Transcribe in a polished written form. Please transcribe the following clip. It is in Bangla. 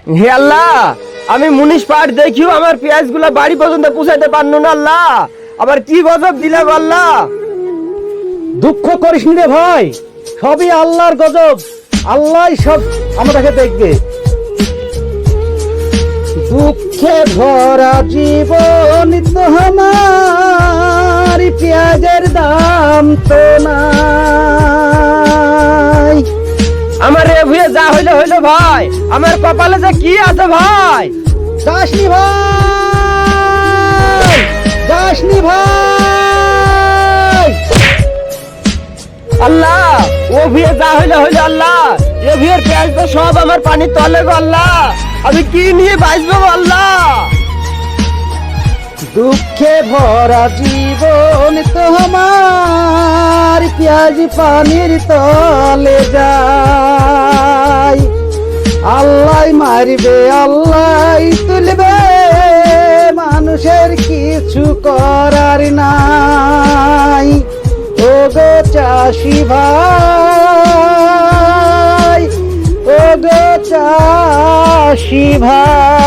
হে আল্লাহ, আমি মুনিশ পাট দেখিও আমার পেঁয়াজ গুলা বাড়ি পর্যন্ত পৌঁছাইতে পারলো না আল্লাহ। আবার কি গজব দিলে গো আল্লাহ। দুঃখ করিস নি রে ভাই, সবই আল্লাহর গজব। আল্লাহ সব আমাদেরকে দেখবে। দুঃখে ভরা জীবন তো আমার, পেঁয়াজের দাম তো নাই। আমার রে ভুয়ে যা হইলো হইলো ভাই, আমার কপালে যে কি আছে ভাই। যাসনি ভাই, যাসনি ভাই। আল্লাহ, ও ভুয়ে যা হইলো হইলো আল্লাহ। এ ভুয়ের পেঁয়াজ তো সব আমার পানির তলে গো আল্লাহ। আমি কি নিয়ে বাঁচবো গো আল্লাহ। দুঃখে ভরা জীবন তো আমার, পেঁয়াজ পানির তলে যায়। আল্লাহ মারবে আল্লাহ তুলবে, মানুষের কিছু করার নাই। ও গো চাষি ভাই, ও গো চাষি ভাই।